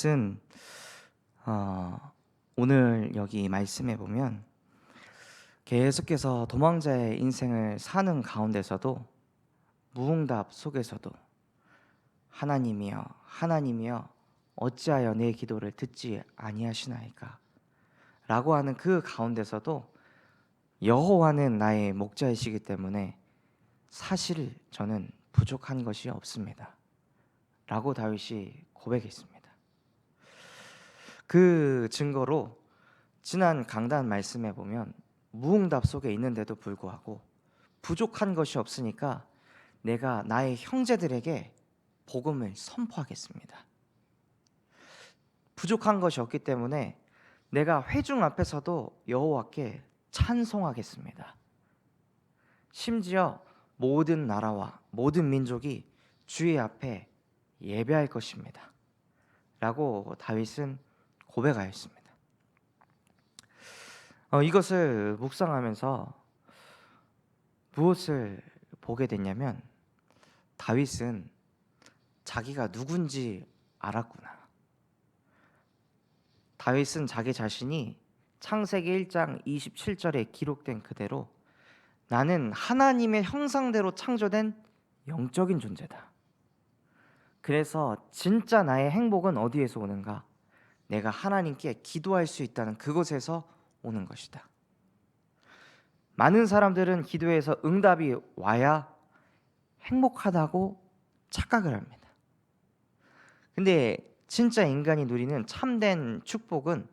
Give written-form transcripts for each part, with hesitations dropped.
다윗은 오늘 여기 말씀해 보면 계속해서 도망자의 인생을 사는 가운데서도 무응답 속에서도 하나님이여 어찌하여 내 기도를 듣지 아니하시나이까 라고 하는 그 가운데서도 여호와는 나의 목자이시기 때문에 사실 저는 부족한 것이 없습니다 라고 다윗이 고백했습니다. 그 증거로 지난 강단 말씀에 보면 무응답 속에 있는데도 불구하고 부족한 것이 없으니까 내가 나의 형제들에게 복음을 선포하겠습니다. 부족한 것이 없기 때문에 내가 회중 앞에서도 여호와께 찬송하겠습니다. 심지어 모든 나라와 모든 민족이 주의 앞에 예배할 것입니다 라고 다윗은 고백하였습니다. 이것을 묵상하면서 무엇을 보게 됐냐면 다윗은 자기가 누군지 알았구나. 다윗은 자기 자신이 창세기 1장 27절에 기록된 그대로 나는 하나님의 형상대로 창조된 영적인 존재다. 그래서 진짜 나의 행복은 어디에서 오는가? 내가 하나님께 기도할 수 있다는 그곳에서 오는 것이다. 많은 사람들은 기도에서 응답이 와야 행복하다고 착각을 합니다. 근데 진짜 인간이 누리는 참된 축복은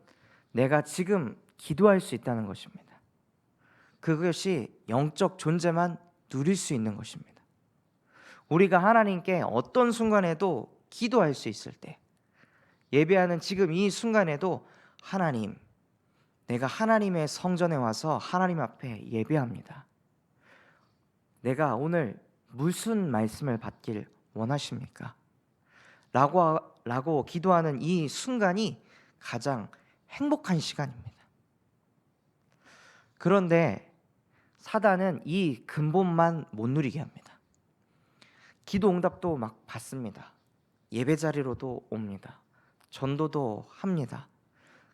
내가 지금 기도할 수 있다는 것입니다. 그것이 영적 존재만 누릴 수 있는 것입니다. 우리가 하나님께 어떤 순간에도 기도할 수 있을 때, 예배하는 지금 이 순간에도 하나님, 내가 하나님의 성전에 와서 하나님 앞에 예배합니다. 내가 오늘 무슨 말씀을 받길 원하십니까? 라고 기도하는 이 순간이 가장 행복한 시간입니다. 그런데 사단은 이 근본만 못 누리게 합니다. 기도 응답도 막 받습니다. 예배 자리로도 옵니다. 전도도 합니다.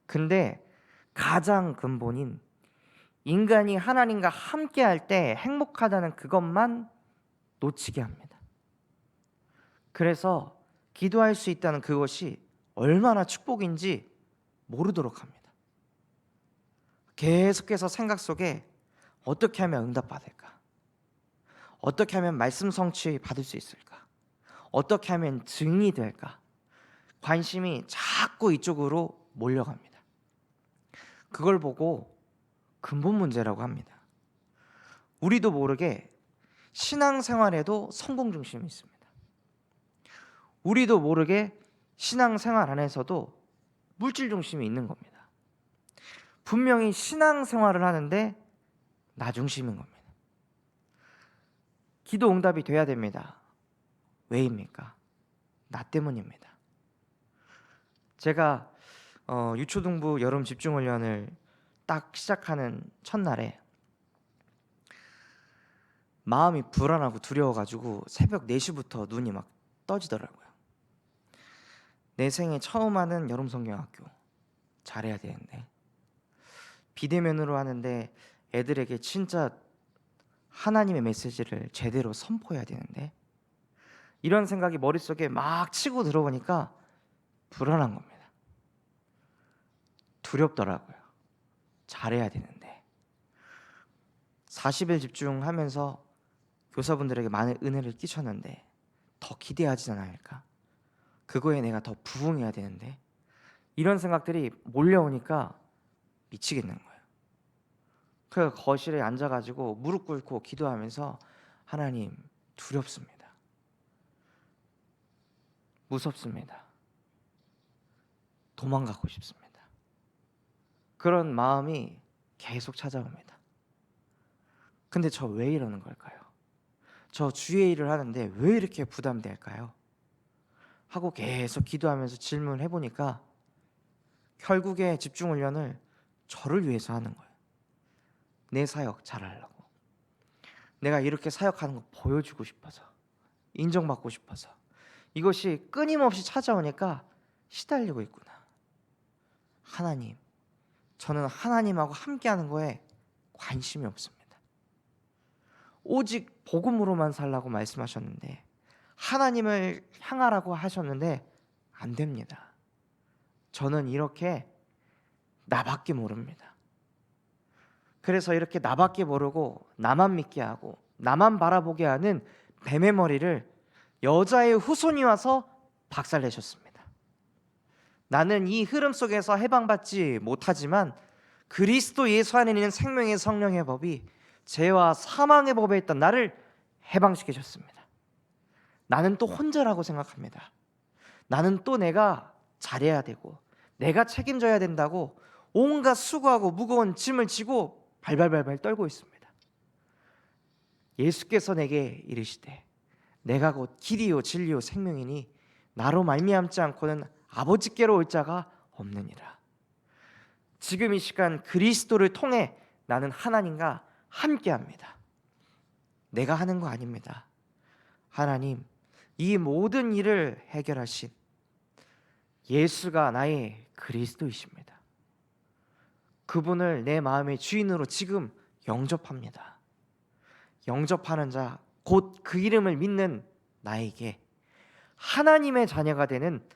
근데 가장 근본인 인간이 하나님과 함께 할 때 행복하다는 그것만 놓치게 합니다. 그래서 기도할 수 있다는 그것이 얼마나 축복인지 모르도록 합니다. 계속해서 생각 속에 어떻게 하면 응답받을까? 어떻게 하면 말씀 성취 받을 수 있을까? 어떻게 하면 증이 될까? 관심이 자꾸 이쪽으로 몰려갑니다. 그걸 보고 근본 문제라고 합니다. 우리도 모르게 신앙생활에도 성공 중심이 있습니다. 우리도 모르게 신앙생활 안에서도 물질 중심이 있는 겁니다. 분명히 신앙생활을 하는데 나 중심인 겁니다. 기도 응답이 돼야 됩니다. 왜입니까? 나 때문입니다. 제가 유초등부 여름 집중훈련을 딱 시작하는 첫날에 마음이 불안하고 두려워가지고 새벽 4시부터 눈이 막 떠지더라고요. 내 생에 처음 하는 여름성경학교 잘해야 되는데, 비대면으로 하는데 애들에게 진짜 하나님의 메시지를 제대로 선포해야 되는데, 이런 생각이 머릿속에 막 치고 들어오니까 불안한 겁니다. 두렵더라고요. 잘해야 되는데. 40일 집중하면서 교사분들에게 많은 은혜를 끼쳤는데 더 기대하지 않을까? 그거에 내가 더 부응해야 되는데, 이런 생각들이 몰려오니까 미치겠는 거예요. 그 거실에 앉아가지고 무릎 꿇고 기도하면서 하나님, 두렵습니다. 무섭습니다. 도망가고 싶습니다. 그런 마음이 계속 찾아옵니다. 근데 저 왜 이러는 걸까요? 저 주의 일을 하는데 왜 이렇게 부담될까요? 하고 계속 기도하면서 질문을 해보니까 결국에 집중훈련을 저를 위해서 하는 거예요. 내 사역 잘하려고. 내가 이렇게 사역하는 거 보여주고 싶어서, 인정받고 싶어서. 이것이 끊임없이 찾아오니까 시달리고 있구나. 하나님, 저는 하나님하고 함께하는 거에 관심이 없습니다. 오직 복음으로만 살라고 말씀하셨는데, 하나님을 향하라고 하셨는데 안 됩니다. 저는 이렇게 나밖에 모릅니다. 그래서 이렇게 나밖에 모르고 나만 믿게 하고 나만 바라보게 하는 뱀의 머리를 여자의 후손이 와서 박살내셨습니다. 나는 이 흐름 속에서 해방받지 못하지만 그리스도 예수 안에 있는 생명의 성령의 법이 죄와 사망의 법에 있던 나를 해방시키셨습니다. 나는 또 혼자라고 생각합니다. 나는 또 내가 잘해야 되고 내가 책임져야 된다고 온갖 수고하고 무거운 짐을 지고 발발발발 떨고 있습니다. 예수께서 내게 이르시되 내가 곧 길이요 진리요 생명이니 나로 말미암지 않고는 아버지께로 올 자가 없느니라. 지금 이 시간 그리스도를 통해 나는 하나님과 함께합니다. 내가 하는 거 아닙니다. 하나님, 이 모든 일을 해결하신 예수가 나의 그리스도이십니다. 그분을 내 마음의 주인으로 지금 영접합니다. 영접하는 자, 곧 그 이름을 믿는 나에게 하나님의 자녀가 되는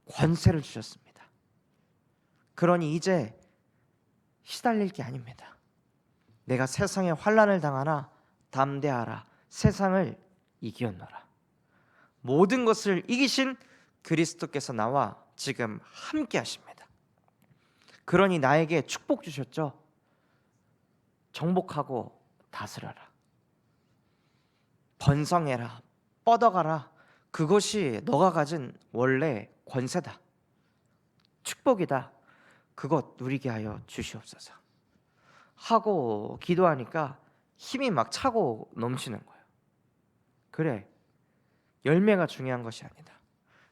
권세를 주셨습니다. 그러니 이제 시달릴 게 아닙니다. 내가 세상에 환난을 당하나 담대하라, 세상을 이기었노라. 모든 것을 이기신 그리스도께서 나와 지금 함께 하십니다. 그러니 나에게 축복 주셨죠. 정복하고 다스려라, 번성해라, 뻗어가라. 그것이 너가 가진 원래 권세다, 축복이다. 그것 누리게 하여 주시옵소서 하고 기도하니까 힘이 막 차고 넘치는 거예요. 그래, 열매가 중요한 것이 아니다.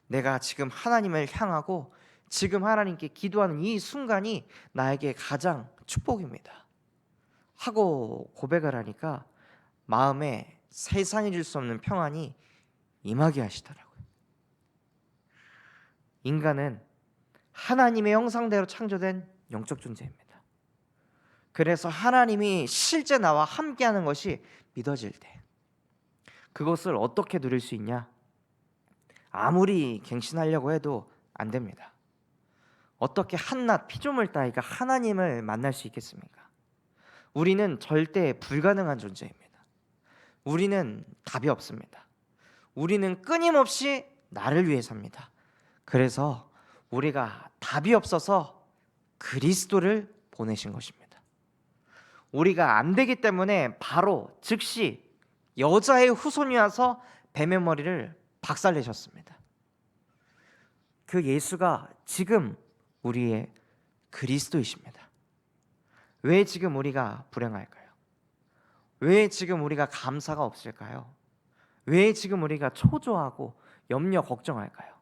내가 지금 하나님을 향하고 지금 하나님께 기도하는 이 순간이 나에게 가장 축복입니다 하고 고백을 하니까 마음에 세상이 줄 수 없는 평안이 임하게 하시더라고요. 인간은 하나님의 형상대로 창조된 영적 존재입니다. 그래서 하나님이 실제 나와 함께하는 것이 믿어질 때 그것을 어떻게 누릴 수 있냐? 아무리 갱신하려고 해도 안 됩니다. 어떻게 한낱 피조물 따위가 하나님을 만날 수 있겠습니까? 우리는 절대 불가능한 존재입니다. 우리는 답이 없습니다. 우리는 끊임없이 나를 위해 삽니다. 그래서 우리가 답이 없어서 그리스도를 보내신 것입니다. 우리가 안 되기 때문에 바로 즉시 여자의 후손이 와서 뱀의 머리를 박살내셨습니다. 그 예수가 지금 우리의 그리스도이십니다. 왜 지금 우리가 불행할까요? 왜 지금 우리가 감사가 없을까요? 왜 지금 우리가 초조하고 염려 걱정할까요?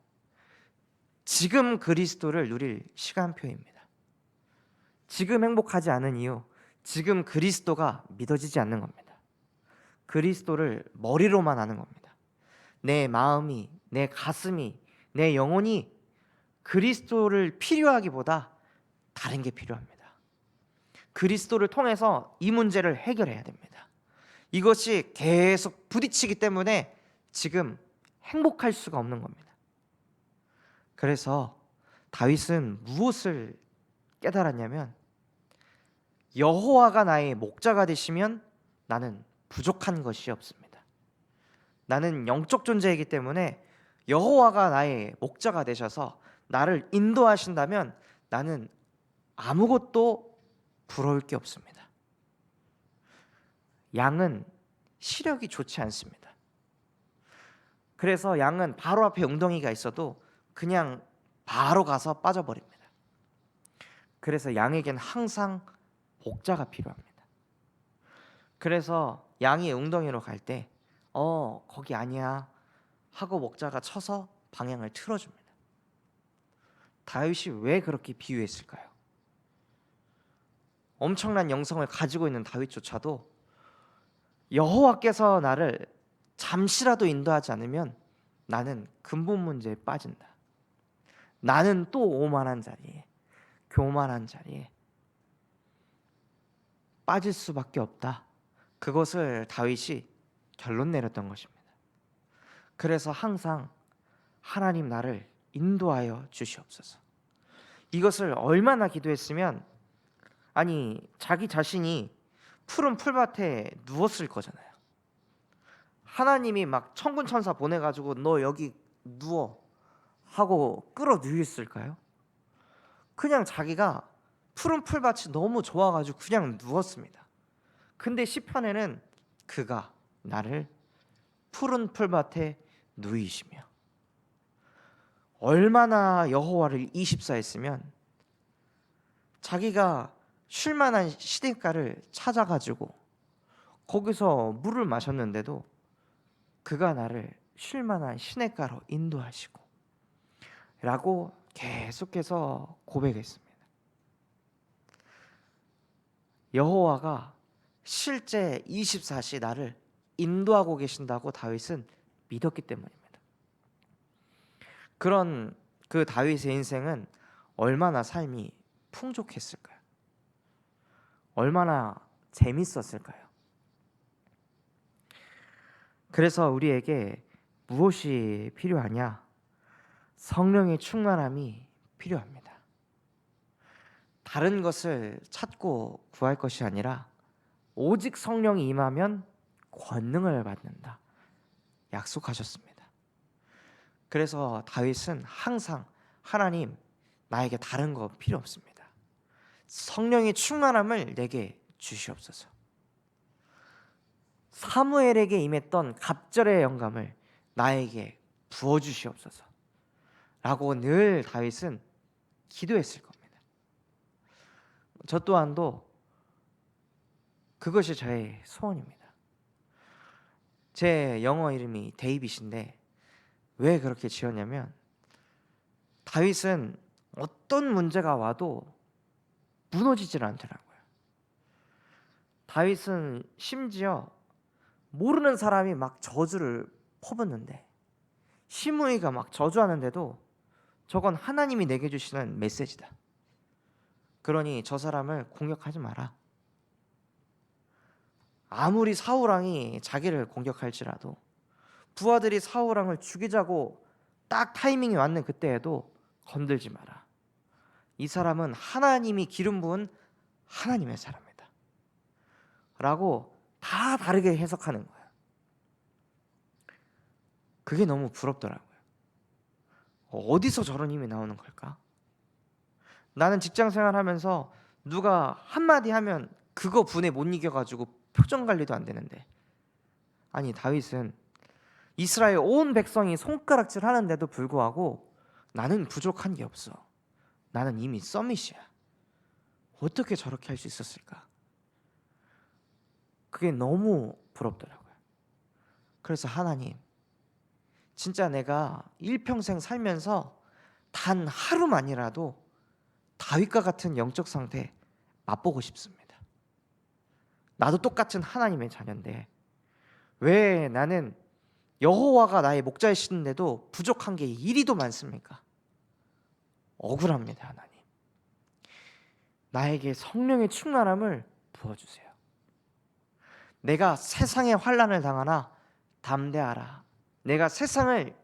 지금 그리스도를 누릴 시간표입니다. 지금 행복하지 않은 이유, 지금 그리스도가 믿어지지 않는 겁니다. 그리스도를 머리로만 아는 겁니다. 내 마음이, 내 가슴이, 내 영혼이 그리스도를 필요하기보다 다른 게 필요합니다. 그리스도를 통해서 이 문제를 해결해야 됩니다. 이것이 계속 부딪히기 때문에 지금 행복할 수가 없는 겁니다. 그래서 다윗은 무엇을 깨달았냐면 여호와가 나의 목자가 되시면 나는 부족한 것이 없습니다. 나는 영적 존재이기 때문에 여호와가 나의 목자가 되셔서 나를 인도하신다면 나는 아무것도 부러울 게 없습니다. 양은 시력이 좋지 않습니다. 그래서 양은 바로 앞에 웅덩이가 있어도 그냥 바로 가서 빠져버립니다. 그래서 양에겐 항상 목자가 필요합니다. 그래서 양이 웅덩이로 갈 때 거기 아니야 하고 목자가 쳐서 방향을 틀어줍니다. 다윗이 왜 그렇게 비유했을까요? 엄청난 영성을 가지고 있는 다윗조차도 여호와께서 나를 잠시라도 인도하지 않으면 나는 근본 문제에 빠진다. 나는 또 오만한 자리에, 교만한 자리에 빠질 수밖에 없다. 그것을 다윗이 결론 내렸던 것입니다. 그래서 항상 하나님 나를 인도하여 주시옵소서. 이것을 얼마나 기도했으면, 아니 자기 자신이 푸른 풀밭에 누웠을 거잖아요. 하나님이 막 천군 천사 보내가지고 너 여기 누워 하고 끌어들였을까요? 그냥 자기가 푸른 풀밭이 너무 좋아가지고 그냥 누웠습니다. 근데 시편에는 그가 나를 푸른 풀밭에 누이시며, 얼마나 여호와를 이십사했으면 자기가 쉴만한 시냇가를 찾아가지고 거기서 물을 마셨는데도 그가 나를 쉴만한 시냇가로 인도하시고 라고 계속해서 고백했습니다. 여호와가 실제 24시 나를 인도하고 계신다고 다윗은 믿었기 때문입니다. 그런 그 다윗의 인생은 얼마나 삶이 풍족했을까요? 얼마나 재밌었을까요? 그래서 우리에게 무엇이 필요하냐? 성령의 충만함이 필요합니다. 다른 것을 찾고 구할 것이 아니라 오직 성령이 임하면 권능을 받는다 약속하셨습니다. 그래서 다윗은 항상 하나님, 나에게 다른 거 필요 없습니다. 성령의 충만함을 내게 주시옵소서. 사무엘에게 임했던 갑절의 영감을 나에게 부어주시옵소서 라고 늘 다윗은 기도했을 겁니다. 저 또한도 그것이 저의 소원입니다. 제 영어 이름이 데이빗인데 왜 그렇게 지었냐면, 다윗은 어떤 문제가 와도 무너지질 않더라고요. 다윗은 심지어 모르는 사람이 막 저주를 퍼붓는데, 시므이가 막 저주하는데도 저건 하나님이 내게 주시는 메시지다. 그러니 저 사람을 공격하지 마라. 아무리 사울왕이 자기를 공격할지라도, 부하들이 사울왕을 죽이자고 딱 타이밍이 왔는 그때에도 건들지 마라. 이 사람은 하나님이 기름 부은 하나님의 사람이다 라고 다 다르게 해석하는 거예요. 그게 너무 부럽더라고요. 어디서 저런 힘이 나오는 걸까? 나는 직장 생활하면서 누가 한마디 하면 그거 분에 못 이겨가지고 표정 관리도 안 되는데, 아니 다윗은 이스라엘 온 백성이 손가락질 하는데도 불구하고 나는 부족한 게 없어. 나는 이미 서밋이야. 어떻게 저렇게 할 수 있었을까? 그게 너무 부럽더라고요. 그래서 하나님, 진짜 내가 일평생 살면서 단 하루만이라도 다윗과 같은 영적 상태 맛보고 싶습니다. 나도 똑같은 하나님의 자녀인데 왜 나는 여호와가 나의 목자이시는데도 부족한 게 이리도 많습니까? 억울합니다. 하나님, 나에게 성령의 충만함을 부어주세요. 내가 세상의 환난을 당하나 담대하라, 내가 세상을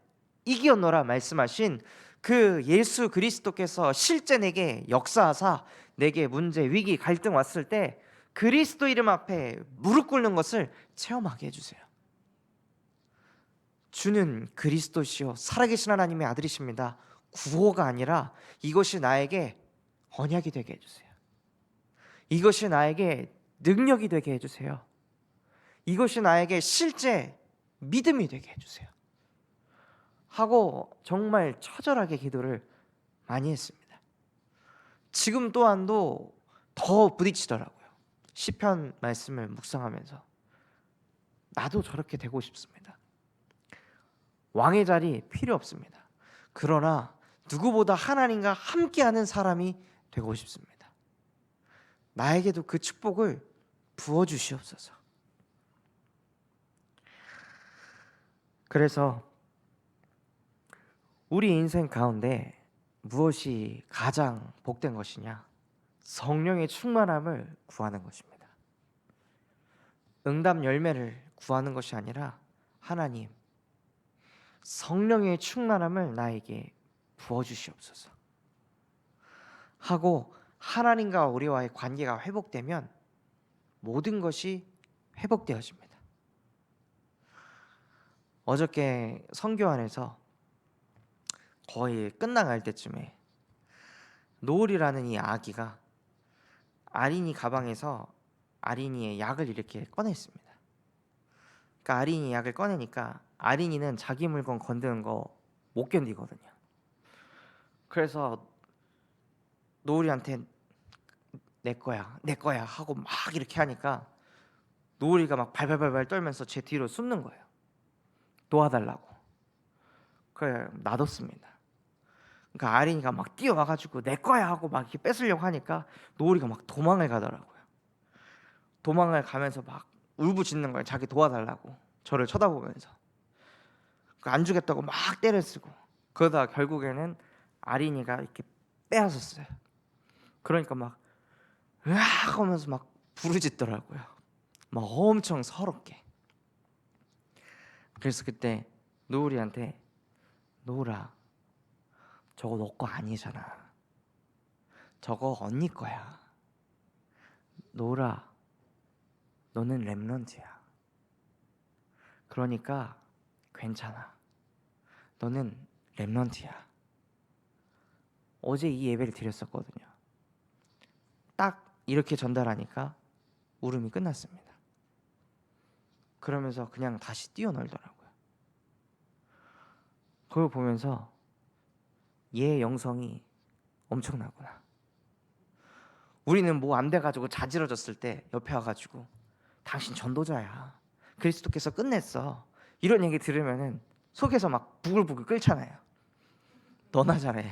이겨노라 말씀하신 그 예수 그리스도께서 실제 내게 역사하사 내게 문제, 위기, 갈등 왔을 때 그리스도 이름 앞에 무릎 꿇는 것을 체험하게 해주세요. 주는 그리스도시요 살아계신 하나님의 아들이십니다. 구호가 아니라 이것이 나에게 언약이 되게 해주세요. 이것이 나에게 능력이 되게 해주세요. 이것이 나에게 실제 믿음이 되게 해주세요 하고 정말 처절하게 기도를 많이 했습니다. 지금 또한도 더 부딪히더라고요. 시편 말씀을 묵상하면서 나도 저렇게 되고 싶습니다. 왕의 자리 필요 없습니다. 그러나 누구보다 하나님과 함께하는 사람이 되고 싶습니다. 나에게도 그 축복을 부어주시옵소서. 그래서 우리 인생 가운데 무엇이 가장 복된 것이냐? 성령의 충만함을 구하는 것입니다. 응답 열매를 구하는 것이 아니라 하나님, 성령의 충만함을 나에게 부어주시옵소서 하고 하나님과 우리와의 관계가 회복되면 모든 것이 회복되어집니다. 어저께 선교 안에서 거의 끝나갈 때쯤에 노을이라는 이 아기가 아린이 가방에서 아린이의 약을 이렇게 꺼냈습니다. 그러니까 아린이 약을 꺼내니까 아린이는 자기 물건 건드는 거 못 견디거든요. 그래서 노을이한테 내 거야 하고 막 이렇게 하니까 노을이가 막 발발발발 떨면서 제 뒤로 숨는 거예요. 도와달라고. 그래 놔뒀습니다. 그러니까 아린이가 막 뛰어와가지고 내 거야 하고 막 이렇게 뺏으려고 하니까 노을이가 막 도망을 가더라고요. 도망을 가면서 막 울부짖는 거예요. 자기 도와달라고. 저를 쳐다보면서. 안 주겠다고 막 때를 쓰고. 그러다 결국에는 아린이가 이렇게 빼앗았어요. 그러니까 막 으악 하면서 막 부르짖더라고요. 막 엄청 서럽게. 그래서 그때 노을이한테 노을아, 저거 너 거 아니잖아. 저거 언니 거야. 노을아, 너는 렘넌트야. 그러니까 괜찮아. 너는 렘넌트야. 어제 이 예배를 드렸었거든요. 딱 이렇게 전달하니까 울음이 끝났습니다. 그러면서 그냥 다시 뛰어놀더라고요. 그걸 보면서 얘의 영성이 엄청나구나. 우리는 뭐 안 돼가지고 자지러졌을 때 옆에 와가지고 당신 전도자야. 그리스도께서 끝냈어. 이런 얘기 들으면은 속에서 막 부글부글 끓잖아요. 너나 잘해.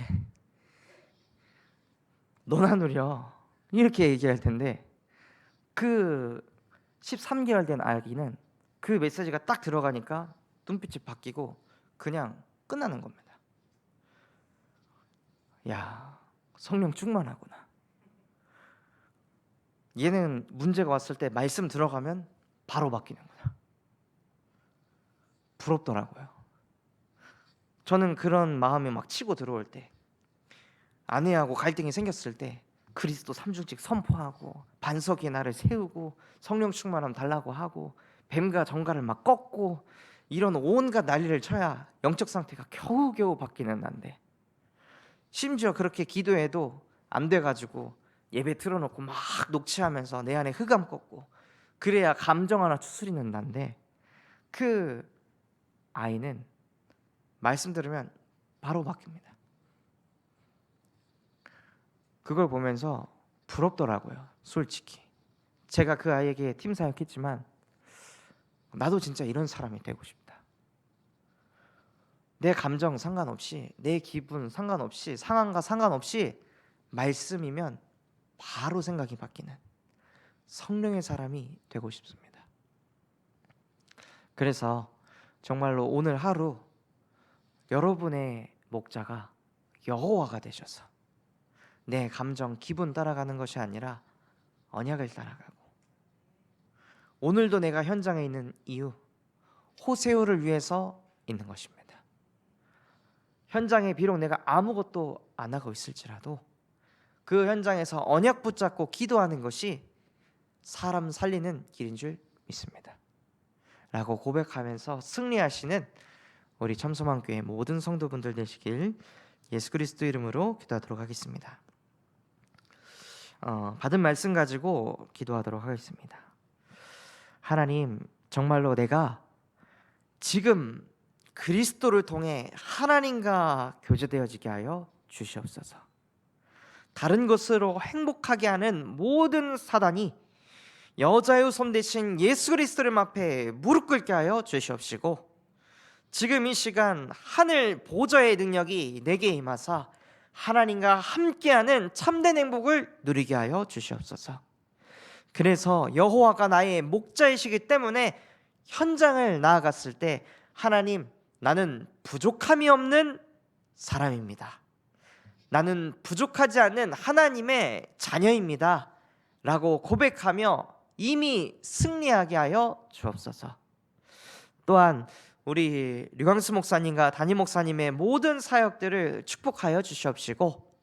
너나 누려. 이렇게 얘기할 텐데 그 13개월 된 아기는 그 메시지가 딱 들어가니까 눈빛이 바뀌고 그냥 끝나는 겁니다. 야, 성령 충만하구나. 얘는 문제가 왔을 때 말씀 들어가면 바로 바뀌는구나. 부럽더라고요. 저는 그런 마음이 막 치고 들어올 때, 아내하고 갈등이 생겼을 때 그리스도 삼중직 선포하고 반석의 나를 세우고 성령 충만함 달라고 하고 뱀과 정갈을 막 꺾고 이런 온갖 난리를 쳐야 영적 상태가 겨우겨우 바뀌는 난데, 심지어 그렇게 기도해도 안 돼가지고 예배 틀어놓고 막 녹취하면서 내 안에 흑암 꺾고 그래야 감정 하나 추스리는 난데, 그 아이는 말씀 들으면 바로 바뀝니다. 그걸 보면서 부럽더라고요. 솔직히 제가 그 아이에게 팀 사역했지만 나도 진짜 이런 사람이 되고 싶다. 내 감정 상관없이, 내 기분 상관없이, 상황과 상관없이 말씀이면 바로 생각이 바뀌는 성령의 사람이 되고 싶습니다. 그래서 정말로 오늘 하루 여러분의 목자가 여호와가 되셔서 내 감정, 기분 따라가는 것이 아니라 언약을 따라가고, 오늘도 내가 현장에 있는 이유, 호세오를 위해서 있는 것입니다. 현장에 비록 내가 아무것도 안 하고 있을지라도 그 현장에서 언약 붙잡고 기도하는 것이 사람 살리는 길인 줄 믿습니다 라고 고백하면서 승리하시는 우리 참소망교회 모든 성도분들 되시길 예수 그리스도 이름으로 기도하도록 하겠습니다. 받은 말씀 가지고 기도하도록 하겠습니다. 하나님, 정말로 내가 지금 그리스도를 통해 하나님과 교제되어지게 하여 주시옵소서. 다른 것으로 행복하게 하는 모든 사단이 여자의 손 대신 예수 그리스도를 앞에 무릎 꿇게 하여 주시옵시고, 지금 이 시간 하늘 보좌의 능력이 내게 임하사 하나님과 함께하는 참된 행복을 누리게 하여 주시옵소서. 그래서 여호와가 나의 목자이시기 때문에 현장을 나아갔을 때 하나님, 나는 부족함이 없는 사람입니다. 나는 부족하지 않는 하나님의 자녀입니다 라고 고백하며 이미 승리하게 하여 주옵소서. 또한 우리 류광수 목사님과 담임 목사님의 모든 사역들을 축복하여 주시옵시고,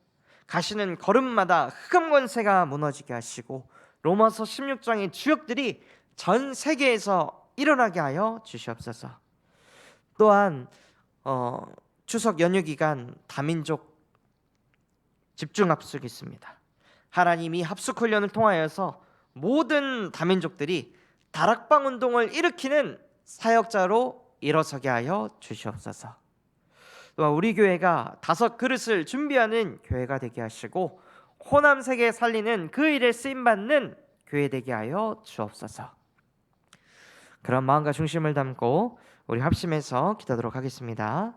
가시는 걸음마다 흑암 권세가 무너지게 하시고 로마서 16장의 주역들이 전 세계에서 일어나게 하여 주시옵소서. 또한 추석 연휴 기간 다민족 집중 합숙이 있습니다. 하나님이 합숙 훈련을 통하여서 모든 다민족들이 다락방 운동을 일으키는 사역자로 일어서게 하여 주시옵소서. 또한 우리 교회가 5 그릇을 준비하는 교회가 되게 하시고 호남 세계 살리는 그 일에 쓰임 받는 교회 되게 하여 주옵소서. 그런 마음과 중심을 담고 우리 합심해서 기도하도록 하겠습니다.